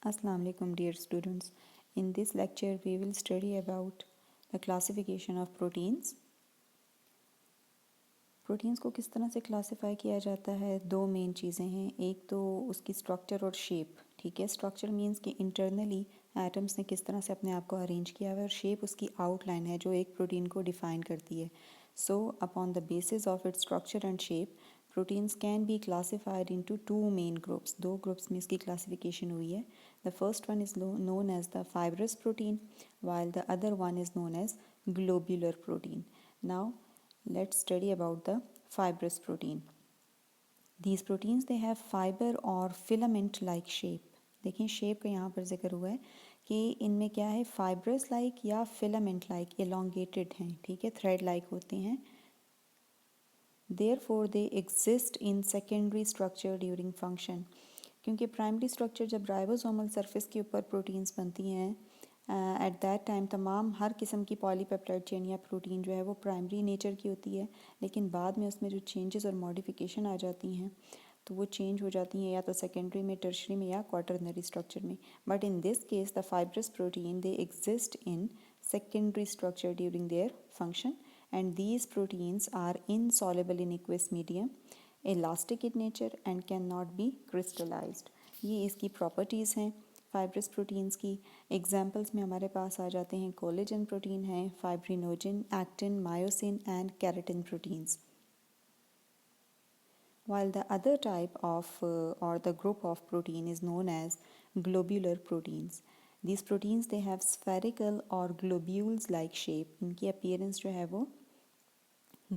Assalamu alaikum dear students. In this lecture we will study about the classification of proteins. Proteins को किस तरह से classify किया जाता है, दो मेन चीज़ें हैं. एक तो उसकी स्ट्रक्चर और शेप. ठीक है, स्ट्रक्चर मीन्स कि इंटरनली एटम्स ने किस तरह से अपने आप को अरेंज किया हुआ है, और शेप उसकी आउटलाइन है जो एक प्रोटीन को डिफाइन करती है. So upon the basis of its structure and shape proteins can be classified into two main groups. दो ग्रुप्स में इसकी क्लासिफिकेशन हुई है. The first one is known as the fibrous protein while the other one is known as globular protein. Now let's study about the fibrous protein. These proteins they have fiber or filament like shape. देखिए shape का यहाँ पर जिक्र हुआ है कि इनमें क्या है, फाइब्रस लाइक या फिलामेंट लाइक एलोंगेटेड हैं. ठीक है, थ्रेड लाइक होते हैं. Therefore they exist in secondary structure during function. क्योंकि प्राइमरी स्ट्रक्चर जब राइबोसोमल सरफेस के ऊपर प्रोटीन्स बनती हैं, एट दैट टाइम तमाम हर किस्म की पॉलीपेप्टाइड चेन या प्रोटीन जो है वो प्राइमरी नेचर की होती है. लेकिन बाद में उसमें जो चेंजेस और मॉडिफिकेशन आ जाती हैं तो वो चेंज हो जाती हैं या तो सेकेंडरी में, टर्शरी में या क्वाटरनरी स्ट्रक्चर में. But in this case the fibrous protein they exist in secondary structure during their function, and these proteins are insoluble in aqueous medium, elastic in nature and cannot be crystallized. ये इसकी properties हैं fibrous proteins की. Examples में हमारे पास आ जाते हैं collagen protein है, fibrinogen, actin, myosin and keratin proteins. While the other type of or the group of protein is known as globular proteins. These proteins they have spherical or globules like shape. इनकी appearance जो है वो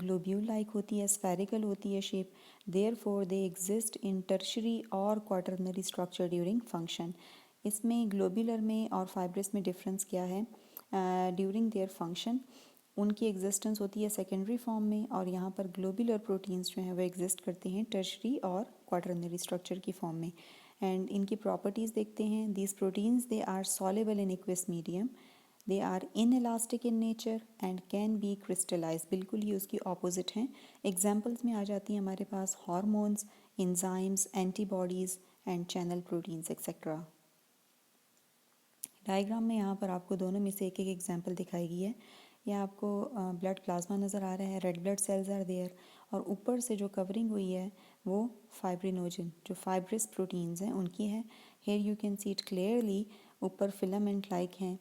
globule like होती है, spherical होती है shape. Therefore they exist in tertiary or quaternary structure during function. इसमें globular में और fibrous में difference क्या है? During their function उनकी एग्जिस्टेंस होती है सेकेंडरी फॉर्म में, और यहाँ पर ग्लोबुलर प्रोटीन्स जो हैं वो एग्जिस्ट करते हैं टर्शरी और क्वाटरनरी स्ट्रक्चर की फॉर्म में. एंड इनकी प्रॉपर्टीज़ देखते हैं. These proteins they are soluble in aqueous medium, they are inelastic in nature and can be crystallize. बिल्कुल ही उसकी ऑपोजिट हैं. एग्जाम्पल्स में आ जाती हैं हमारे पास hormones, enzymes, antibodies and channel proteins etcetera. Diagram में यहाँ पर आपको दोनों में से एक एक एग्जाम्पल दिखाई गई है. यह आपको ब्लड प्लाज्मा नज़र आ रहा है, red blood cells are there, और ऊपर से जो कवरिंग हुई है वो फाइब्रिनोजिन जो फाइब्रस प्रोटीन्स हैं उनकी है. Here you can see it clearly, ऊपर फिलामेंट लाइक हैं,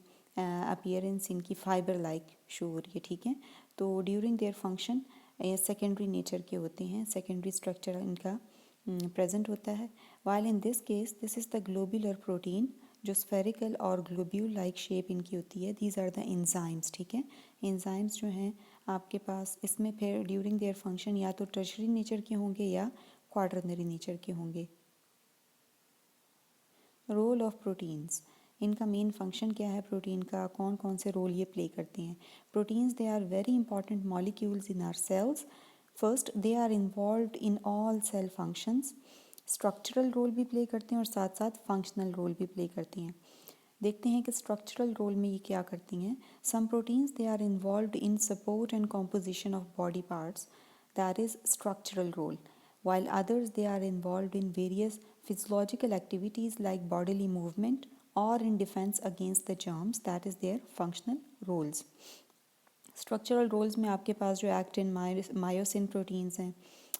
अपीयरेंस इनकी फाइबर लाइक शो हो रही है. ठीक है, तो during their function secondary nature के होते हैं, सेकेंडरी स्ट्रक्चर इनका प्रेजेंट होता है. While in this case this is the globular protein जो स्फेरिकल और ग्लोब्यूल लाइक शेप इनकी होती है. These are the enzymes. ठीक है, एंजाइम्स जो हैं आपके पास इसमें फिर ड्यूरिंग देयर फंक्शन या तो टर्शरी नेचर के होंगे या क्वाटरनरी नेचर के होंगे. रोल ऑफ प्रोटीन्स, इनका मेन फंक्शन क्या है, प्रोटीन का कौन कौन से रोल ये प्ले करते हैं. Proteins they are very important molecules in our cells. First they are involved in all cell functions. Structural role भी प्ले करते हैं और साथ साथ फंक्शनल रोल भी प्ले करती हैं. देखते हैं कि स्ट्रक्चरल रोल में ये क्या करती हैं. Some proteins they are involved in support and composition of body parts, that is structural role, while others they are involved in various physiological activities like bodily movement or in defense against the germs, that is their functional roles. Structural roles में आपके पास जो actin, myosin proteins हैं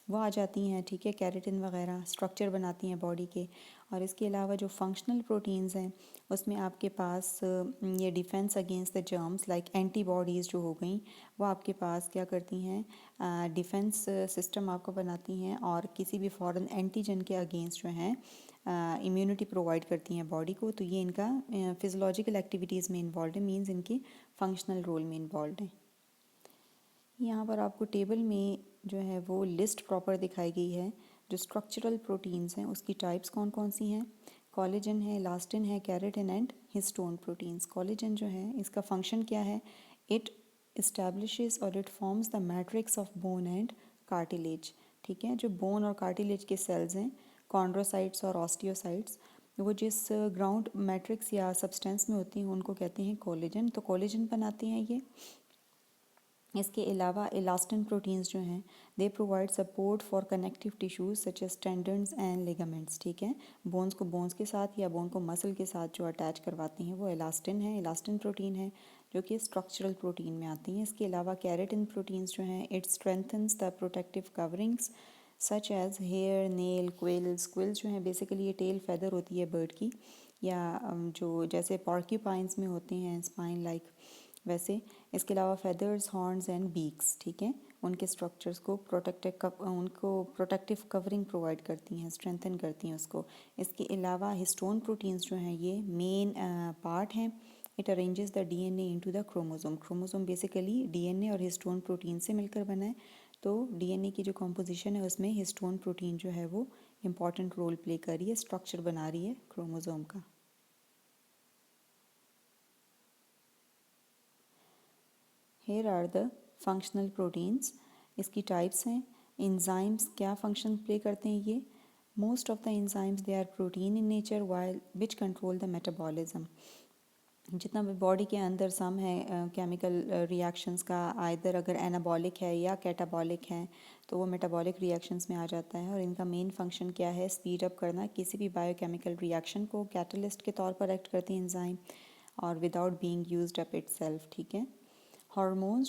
वो आ जाती हैं. ठीक है, keratin वगैरह स्ट्रक्चर बनाती हैं बॉडी के. और इसके अलावा जो फंक्शनल प्रोटीन्स हैं उसमें आपके पास ये defence against the germs like antibodies जो हो गई वो आपके पास क्या करती हैं, डिफेंस सिस्टम आपको बनाती हैं और किसी भी फॉरेन एंटीजन के अगेंस्ट जो हैं इम्यूनिटी प्रोवाइड करती हैं बॉडी को. तो ये इनका फिजियोलॉजिकल एक्टिविटीज़ में इन्वॉल्व है, मीन्स इनके फंक्शनल रोल में इन्वॉल्व हैं. यहाँ पर आपको टेबल में जो है वो लिस्ट प्रॉपर दिखाई गई है. जो स्ट्रक्चरल प्रोटीन्स हैं उसकी टाइप्स कौन कौन सी हैं. कोलेजन है, इलास्टिन है, keratin and histone proteins. Collagen जो है इसका फंक्शन क्या है, इट इस्टेब्लिशेस और it forms the matrix of bone and cartilage. ठीक है, जो बोन और कार्टिलेज के सेल्स हैं, कॉन्ड्रोसाइट्स और ऑस्टियोसाइट्स, वो जिस ग्राउंड मैट्रिक्स या सब्सटेंस में होती हैं उनको कहते हैं कोलेजन. तो कोलेजन बनाते हैं ये. इसके अलावा इलास्टिन प्रोटीन्स जो हैं they provide support for connective tissues such as tendons and ligaments, ठीक है। बोन्स को बोन्स के साथ या बोन को मसल के साथ जो अटैच करवाती हैं वो इलास्टिन है, इलास्टिन प्रोटीन है जो कि स्ट्रक्चरल प्रोटीन में आती हैं। इसके अलावा केराटिन प्रोटीन्स जो हैं it strengthens the protective coverings such as hair, nail, quills. Quills जो हैं बेसिकली ये टेल फेदर होती है बर्ड की, या जो जैसे पॉर्क्यूपाइंस में होते हैं स्पाइन लाइक वैसे। इसके अलावा फेदर्स, हॉर्न्स एंड बीक्स, ठीक है, उनके स्ट्रक्चर्स को उनको प्रोटेक्टिव कवरिंग प्रोवाइड करती हैं, स्ट्रेंथन करती हैं उसको। इसके अलावा हिस्टोन प्रोटीन्स जो हैं ये मेन पार्ट हैं। It arranges the DNA into the chromosome. Chromosome basically DNA और हिस्टोन प्रोटीन से मिलकर बना है, तो डीएनए की जो कॉम्पोजिशन है उसमें हिस्टोन प्रोटीन जो है वो इम्पॉर्टेंट रोल प्ले कर रही है, स्ट्रक्चर बना रही है क्रोमोसोम का। Here are the functional proteins. इसकी टाइप्स हैं। इंजाइम्स क्या फंक्शन प्ले करते हैं ये? Most of the enzymes they are protein in nature while which control the metabolism. जितना भी बॉडी के अंदर सम है केमिकल रिएक्शंस का, आइदर अगर एनाबॉलिक है या कैटाबॉलिक है तो वो मेटाबॉलिक रिएक्शंस में आ जाता है। और इनका मेन फंक्शन क्या है? स्पीड अप करना किसी भी बायोकेमिकल रिएक्शन को। कैटलिस्ट के तौर पर एक्ट करती है एंजाइम और without being used up itself, ठीक है। हार्मोन्स